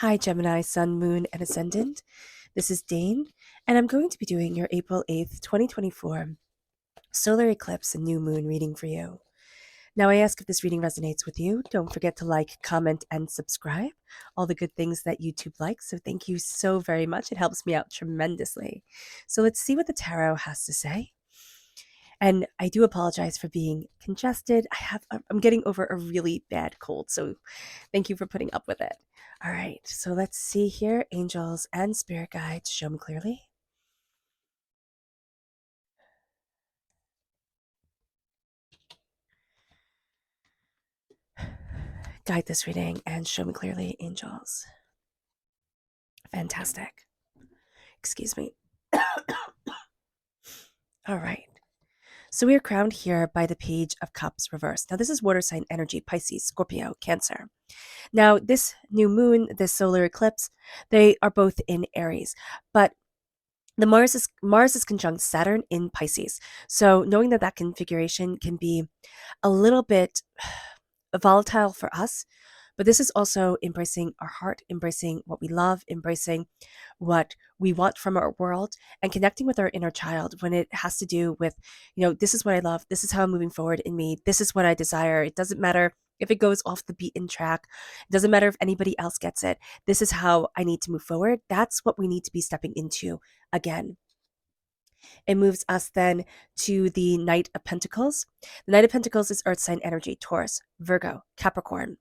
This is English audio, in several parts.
Hi, Gemini, Sun, Moon, and Ascendant. This is Dane, and I'm going to be doing your April 8th, 2024 solar eclipse and new moon reading for you. Now, I ask if this reading resonates with you. Don't forget to like, comment, and subscribe. All the good things that YouTube likes. So, thank you so very much. It helps me out tremendously. So, let's see what the tarot has to say. And I do apologize for being congested. I'm getting over a really bad cold, so thank you for putting up with it. All right, so let's see here. Angels and spirit guides, show me clearly. Guide this reading and show me clearly, angels. Fantastic. Excuse me. All right. So we are crowned here by the Page of Cups reversed. Now, this is water sign energy, Pisces, Scorpio, Cancer. Now, this new moon, this solar eclipse, they are both in Aries, but the Mars is conjunct Saturn in Pisces. So knowing that that configuration can be a little bit volatile for us, but this is also embracing our heart, embracing what we love, embracing what we want from our world, and connecting with our inner child when it has to do with, this is what I love, this is how I'm moving forward in me, this is what I desire. It doesn't matter if it goes off the beaten track, it doesn't matter if anybody else gets it. This is how I need to move forward. That's what we need to be stepping into again. It moves us then to the Knight of Pentacles. The Knight of Pentacles is earth sign energy, Taurus, Virgo, Capricorn.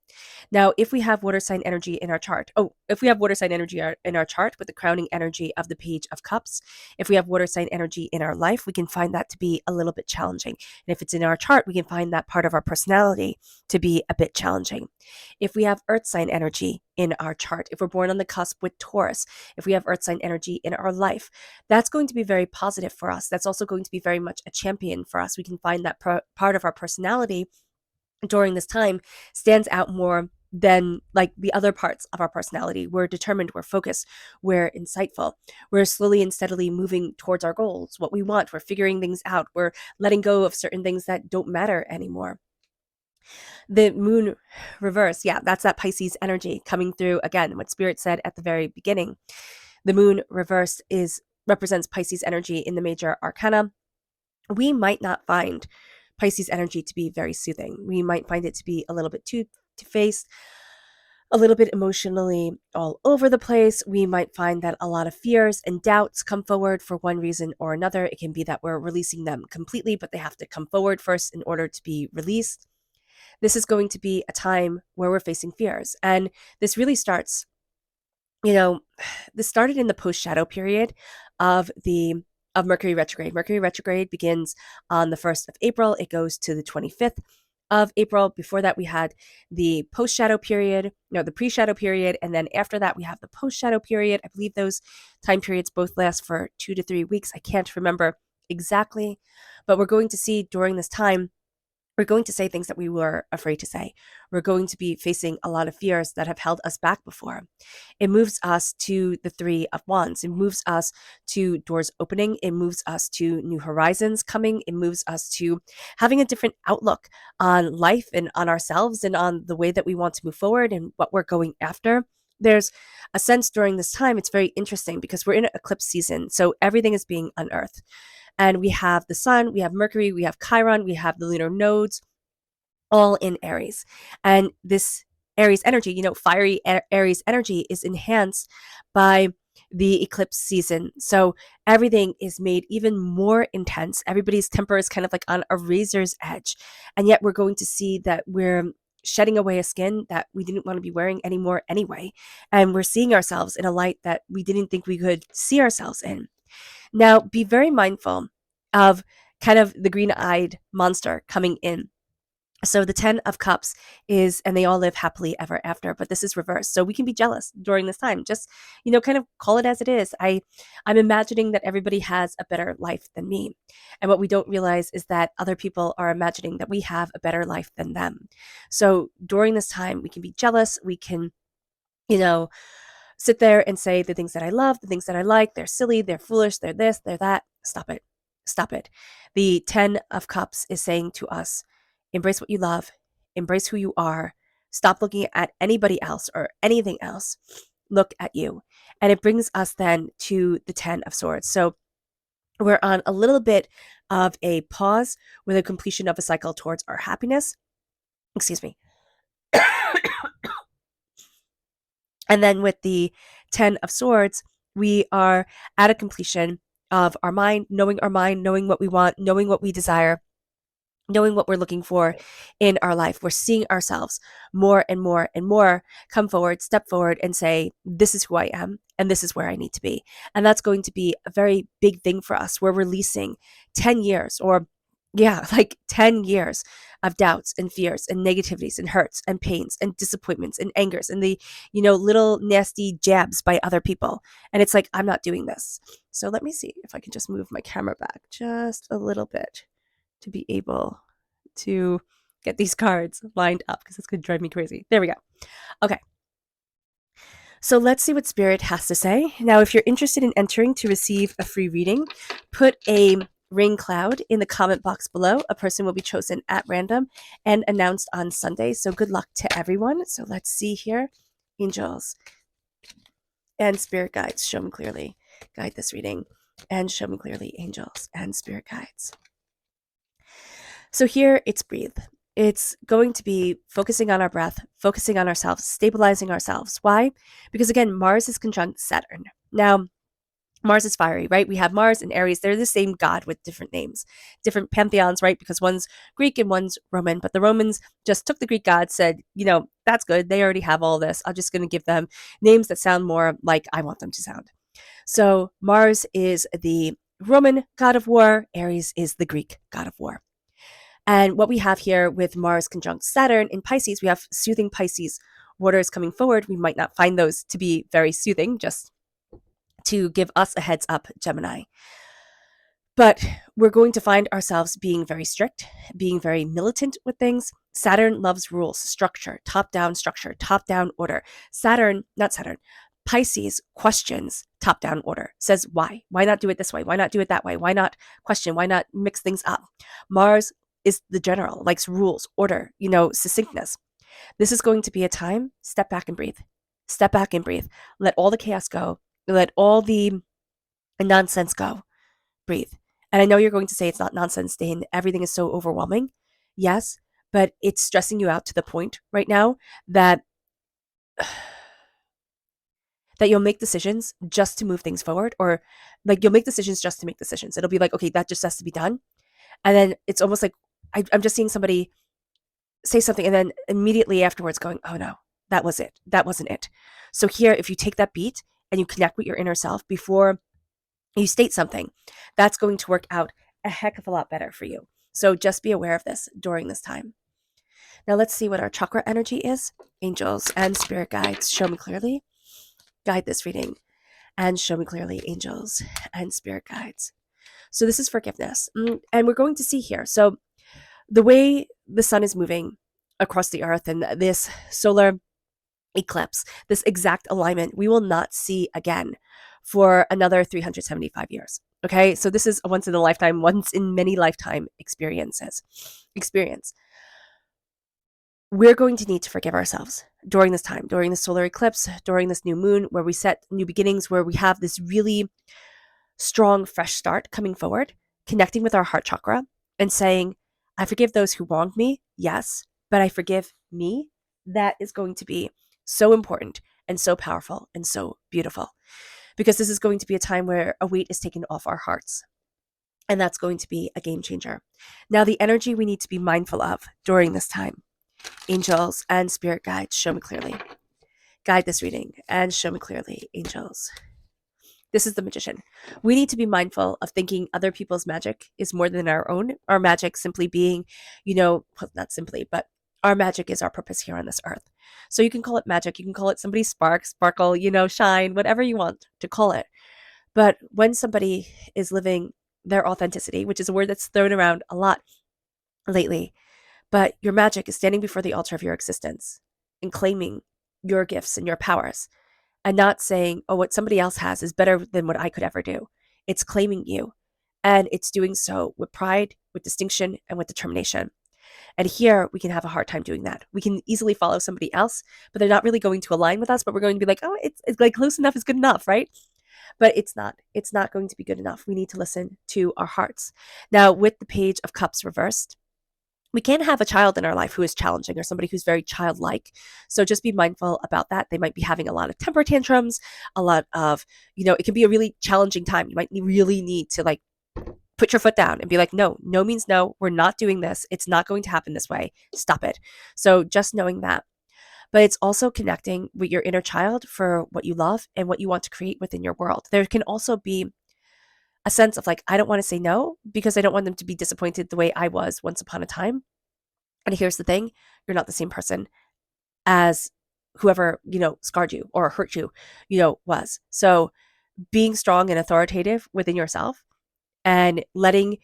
Now, if we have water sign energy in our chart, if we have water sign energy in our chart with the crowning energy of the Page of Cups, if we have water sign energy in our life, we can find that to be a little bit challenging. And if it's in our chart, we can find that part of our personality to be a bit challenging. If we have earth sign energy in our chart, if we're born on the cusp with Taurus, if we have earth sign energy in our life, that's going to be very positive for us. That's also going to be very much a champion for us. We can find that part of our personality during this time stands out more than like the other parts of our personality. We're determined, we're focused, we're insightful, we're slowly and steadily moving towards our goals, what we want, we're figuring things out, we're letting go of certain things that don't matter anymore. The moon reverse, yeah, that's that Pisces energy coming through again, what Spirit said at the very beginning. The moon reversed represents Pisces energy in the major arcana. We might not find Pisces energy to be very soothing. We might find it to be a little bit too two-faced, a little bit emotionally all over the place. We might find that a lot of fears and doubts come forward for one reason or another. It can be that we're releasing them completely, but they have to come forward first in order to be released. This is going to be a time where we're facing fears. And this really starts, this started in the post-shadow period of Mercury retrograde. Mercury retrograde begins on the 1st of April. It goes to the 25th of April. Before that, we had the post-shadow period, the pre-shadow period, and then after that, we have the post-shadow period. I believe those time periods both last for 2 to 3 weeks. I can't remember exactly, but we're going to see during this time, we're going to say things that we were afraid to say. We're going to be facing a lot of fears that have held us back before. It moves us to the Three of Wands. It moves us to doors opening. It moves us to new horizons coming. It moves us to having a different outlook on life and on ourselves and on the way that we want to move forward and what we're going after. There's a sense during this time, it's very interesting because we're in an eclipse season. So everything is being unearthed. And we have the sun, we have Mercury, we have Chiron, we have the lunar nodes, all in Aries. And this Aries energy, fiery Aries energy is enhanced by the eclipse season. So everything is made even more intense. Everybody's temper is kind of like on a razor's edge. And yet we're going to see that we're shedding away a skin that we didn't want to be wearing anymore anyway. And we're seeing ourselves in a light that we didn't think we could see ourselves in. Now, be very mindful of kind of the green-eyed monster coming in. So the 10 of Cups is, and they all live happily ever after, but this is reversed. So we can be jealous during this time. Just, kind of call it as it is. I'm imagining that everybody has a better life than me. And what we don't realize is that other people are imagining that we have a better life than them. So during this time, we can be jealous. We can, sit there and say the things that I love, the things that I like, they're silly, they're foolish, they're this, they're that. Stop it. Stop it. The 10 of Cups is saying to us, embrace what you love, embrace who you are, stop looking at anybody else or anything else. look at you. And it brings us then to the 10 of Swords. So we're on a little bit of a pause with a completion of a cycle towards our happiness. Excuse me. And then with the 10 of Swords, we are at a completion of our mind, knowing what we want, knowing what we desire, knowing what we're looking for in our life. We're seeing ourselves more and more and more come forward, step forward, and say, this is who I am, and this is where I need to be. And that's going to be a very big thing for us. We're releasing 10 years or like 10 years of doubts and fears and negativities and hurts and pains and disappointments and angers and the, little nasty jabs by other people. And it's like, I'm not doing this. So let me see if I can just move my camera back just a little bit to be able to get these cards lined up because it's going to drive me crazy. There we go. Okay. So let's see what Spirit has to say. Now, if you're interested in entering to receive a free reading, put a rain cloud in the comment box below. A person will be chosen at random and announced on Sunday. So good luck to everyone. So let's see here. Angels and spirit guides, show me clearly. Guide this reading and show me clearly, angels and spirit guides. So here it's breathe. It's going to be focusing on our breath, focusing on ourselves, stabilizing ourselves. Why? Because again, Mars is conjunct Saturn. Now, Mars is fiery, right? We have Mars and Aries. They're the same god with different names, different pantheons, right? Because one's Greek and one's Roman. But the Romans just took the Greek gods, said, that's good. They already have all this. I'm just going to give them names that sound more like I want them to sound. So Mars is the Roman god of war. Aries is the Greek god of war. And what we have here with Mars conjunct Saturn in Pisces, we have soothing Pisces waters coming forward. We might not find those to be very soothing, just to give us a heads up, Gemini. But we're going to find ourselves being very strict, being very militant with things. Saturn loves rules, structure, top-down order. Pisces questions top-down order, says why? Why not do it this way? Why not do it that way? Why not question? Why not mix things up? Mars is the general, likes rules, order, succinctness. This is going to be a time, step back and breathe. Step back and breathe. Let all the chaos go. Let all the nonsense go. Breathe. And I know you're going to say it's not nonsense, Dane. Everything is so overwhelming. Yes, but it's stressing you out to the point right now that you'll make decisions just to move things forward, or like you'll make decisions just to make decisions. It'll be like, okay, that just has to be done. And then it's almost like I'm just seeing somebody say something and then immediately afterwards going, oh no, that was it. That wasn't it. So here, if you take that beat and you connect with your inner self before you state something, that's going to work out a heck of a lot better for you. So just be aware of this during this time. Now let's see what our chakra energy is. Angels and spirit guides, show me clearly. Guide this reading and show me clearly, angels and spirit guides. So this is forgiveness. And we're going to see here. So the way the sun is moving across the earth and this solar eclipse, this exact alignment, we will not see again for another 375 years. Okay, so this is a once in a lifetime, once in many lifetime experience. We're going to need to forgive ourselves during this time, during the solar eclipse, during this new moon, where we set new beginnings, where we have this really strong, fresh start coming forward, connecting with our heart chakra and saying, I forgive those who wronged me, yes, but I forgive me. That is going to be so important and so powerful and so beautiful, because this is going to be a time where a weight is taken off our hearts. And that's going to be a game changer. Now, the energy we need to be mindful of during this time. Angels and spirit guides, show me clearly. Guide this reading and show me clearly, angels. This is the Magician. We need to be mindful of thinking other people's magic is more than our own. Our magic simply being, well, not simply, but our magic is our purpose here on this earth. So you can call it magic. You can call it somebody's sparkle, shine, whatever you want to call it. But when somebody is living their authenticity, which is a word that's thrown around a lot lately, but your magic is standing before the altar of your existence and claiming your gifts and your powers, and not saying, oh, what somebody else has is better than what I could ever do. It's claiming you. And it's doing so with pride, with distinction, and with determination. And here we can have a hard time doing that. We can easily follow somebody else, but they're not really going to align with us, but we're going to be like, oh, it's like close enough is good enough, right? But it's not. It's not going to be good enough. We need to listen to our hearts. Now, with the Page of Cups reversed, we can have a child in our life who is challenging or somebody who's very childlike. So just be mindful about that. They might be having a lot of temper tantrums, a lot of, it can be a really challenging time. You might really need to like put your foot down and be like, no, no means no. We're not doing this. It's not going to happen this way. Stop it. So just knowing that. But it's also connecting with your inner child for what you love and what you want to create within your world. There can also be a sense of like, I don't want to say no because I don't want them to be disappointed the way I was once upon a time. And here's the thing, you're not the same person as whoever, scarred you or hurt you, was. So being strong and authoritative within yourself and letting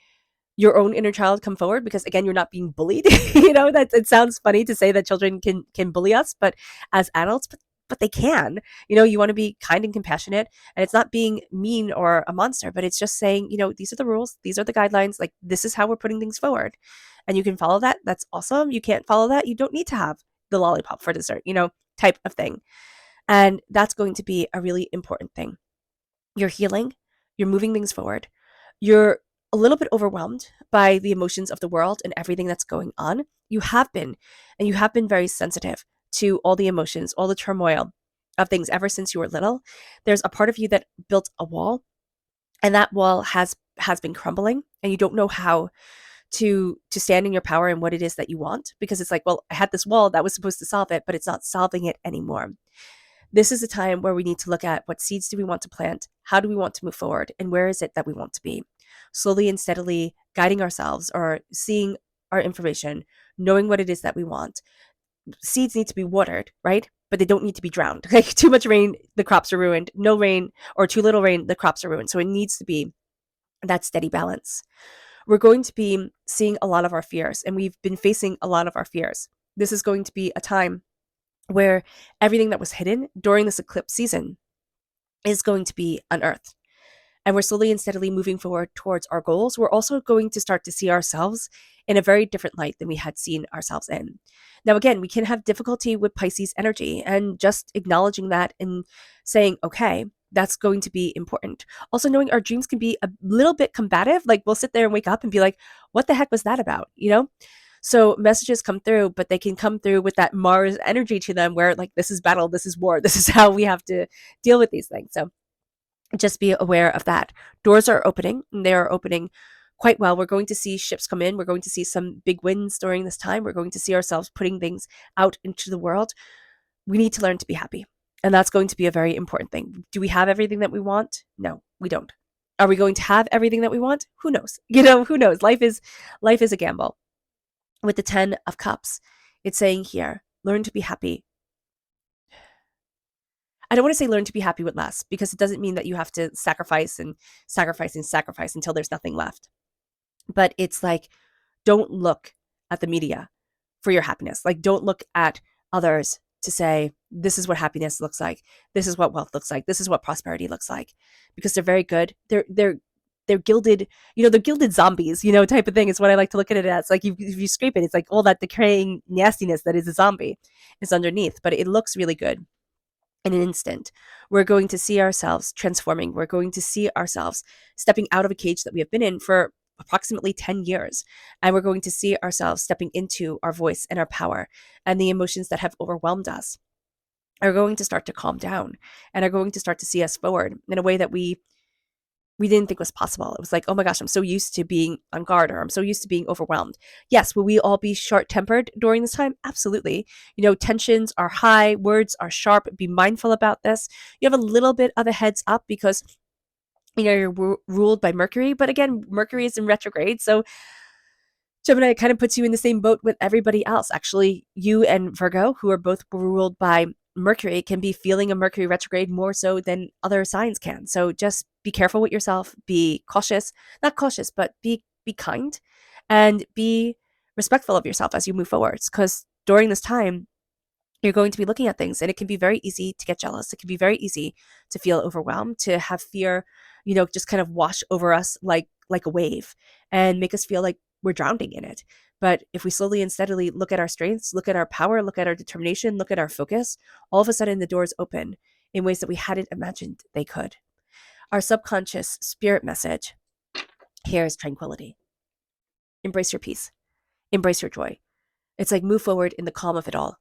your own inner child come forward, because again, you're not being bullied. That it sounds funny to say that children can bully us, but as adults, but they can. You want to be kind and compassionate, and it's not being mean or a monster, but it's just saying, these are the rules, these are the guidelines, like this is how we're putting things forward. And you can follow that. That's awesome. You can't follow that. You don't need to have the lollipop for dessert, type of thing. And that's going to be a really important thing. You're healing, you're moving things forward. You're a little bit overwhelmed by the emotions of the world and everything that's going on. You have been, and you have been very sensitive to all the emotions, all the turmoil of things ever since you were little. There's a part of you that built a wall, and that wall has been crumbling, and you don't know how to stand in your power and what it is that you want, because it's like, well, I had this wall that was supposed to solve it, but it's not solving it anymore. This is a time where we need to look at what seeds do we want to plant, how do we want to move forward, and where is it that we want to be. Slowly and steadily guiding ourselves or seeing our information, knowing what it is that we want. Seeds need to be watered, right? But they don't need to be drowned. Like too much rain, the crops are ruined. No rain or too little rain, the crops are ruined. So it needs to be that steady balance. We're going to be seeing a lot of our fears, and we've been facing a lot of our fears. This is going to be a time where everything that was hidden during this eclipse season is going to be unearthed. And we're slowly and steadily moving forward towards our goals. We're also going to start to see ourselves in a very different light than we had seen ourselves in. Now, again, we can have difficulty with Pisces energy, and just acknowledging that and saying, okay, that's going to be important. Also knowing our dreams can be a little bit combative. Like we'll sit there and wake up and be like, what the heck was that about? So messages come through, but they can come through with that Mars energy to them where like, this is battle, this is war, this is how we have to deal with these things. So just be aware of that. Doors are opening, and they are opening quite well. We're going to see ships come in. We're going to see some big wins during this time. We're going to see ourselves putting things out into the world. We need to learn to be happy. And that's going to be a very important thing. Do we have everything that we want? No, we don't. Are we going to have everything that we want? Who knows? Who knows? Life is a gamble. With the 10 of Cups, it's saying here, learn to be happy. I don't want to say learn to be happy with less, because it doesn't mean that you have to sacrifice and sacrifice and sacrifice until there's nothing left. But it's like, don't look at the media for your happiness. Like, don't look at others to say, this is what happiness looks like. This is what wealth looks like. This is what prosperity looks like, because they're very good. They're gilded, they're gilded zombies, type of thing is what I like to look at it as. Like if you scrape it, it's like all that decaying nastiness that is a zombie is underneath, but it looks really good. In an instant, we're going to see ourselves transforming. We're going to see ourselves stepping out of a cage that we have been in for approximately 10 years. And we're going to see ourselves stepping into our voice and our power, and the emotions that have overwhelmed us are going to start to calm down and are going to start to see us forward in a way that we didn't think was possible. It was like, oh my gosh, I'm so used to being on guard, or I'm so used to being overwhelmed. Yes, will we all be short-tempered during this time? Absolutely. Tensions are high, words are sharp. Be mindful about this. You have a little bit of a heads up because you're ruled by Mercury, but again, Mercury is in retrograde, so Gemini kind of puts you in the same boat with everybody else. Actually, you and Virgo, who are both ruled by Mercury, can be feeling a Mercury retrograde more so than other signs can. So just be careful with yourself, be cautious, not cautious, but be kind, and be respectful of yourself as you move forwards. Because during this time, you're going to be looking at things, and it can be very easy to get jealous. It can be very easy to feel overwhelmed, to have fear, just kind of wash over us like a wave and make us feel like we're drowning in it. But if we slowly and steadily look at our strengths, look at our power, look at our determination, look at our focus, all of a sudden the doors open in ways that we hadn't imagined they could. Our subconscious spirit message here is tranquility. Embrace your peace. Embrace your joy. It's like move forward in the calm of it all.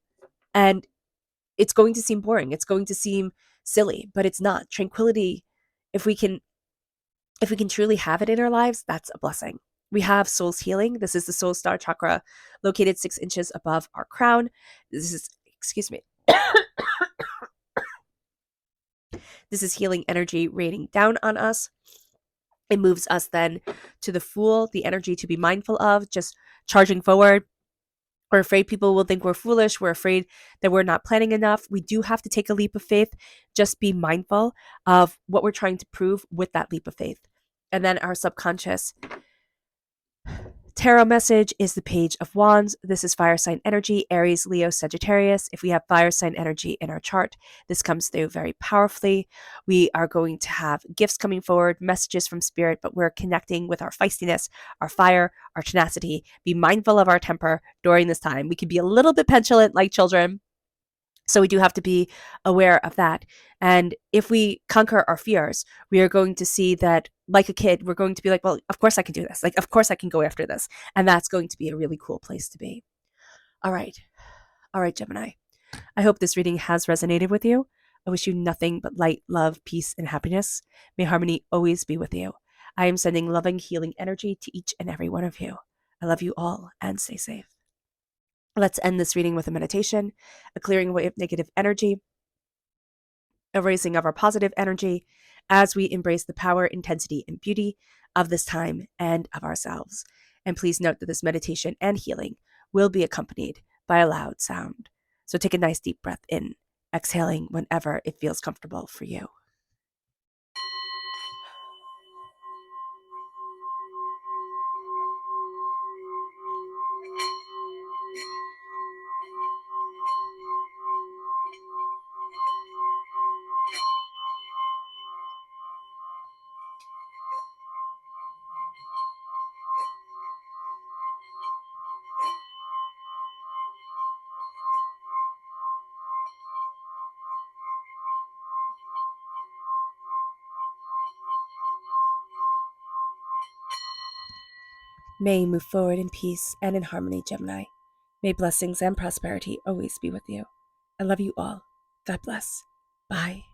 And it's going to seem boring. It's going to seem silly, but it's not. Tranquility, if we can truly have it in our lives, that's a blessing. We have soul's healing. This is the soul star chakra located 6 inches above our crown. This is, excuse me. This is healing energy raining down on us. It moves us then to the Fool, the energy to be mindful of, just charging forward. We're afraid people will think we're foolish. We're afraid that we're not planning enough. We do have to take a leap of faith. Just be mindful of what we're trying to prove with that leap of faith. And then our subconscious tarot message is the Page of Wands. This is fire sign energy, Aries, Leo, Sagittarius. If we have fire sign energy in our chart, this comes through very powerfully. We are going to have gifts coming forward, messages from spirit, but we're connecting with our feistiness, our fire, our tenacity. Be mindful of our temper during this time. We can be a little bit petulant like children, so we do have to be aware of that. And if we conquer our fears, we are going to see that, like a kid, we're going to be like, well, of course I can do this. Like, of course I can go after this. And that's going to be a really cool place to be. All right. All right, Gemini. I hope this reading has resonated with you. I wish you nothing but light, love, peace, and happiness. May harmony always be with you. I am sending loving, healing energy to each and every one of you. I love you all and stay safe. Let's end this reading with a meditation, a clearing away of negative energy, a raising of our positive energy as we embrace the power, intensity, and beauty of this time and of ourselves. And please note that this meditation and healing will be accompanied by a loud sound. So take a nice deep breath in, exhaling whenever it feels comfortable for you. May you move forward in peace and in harmony, Gemini. May blessings and prosperity always be with you. I love you all. God bless. Bye.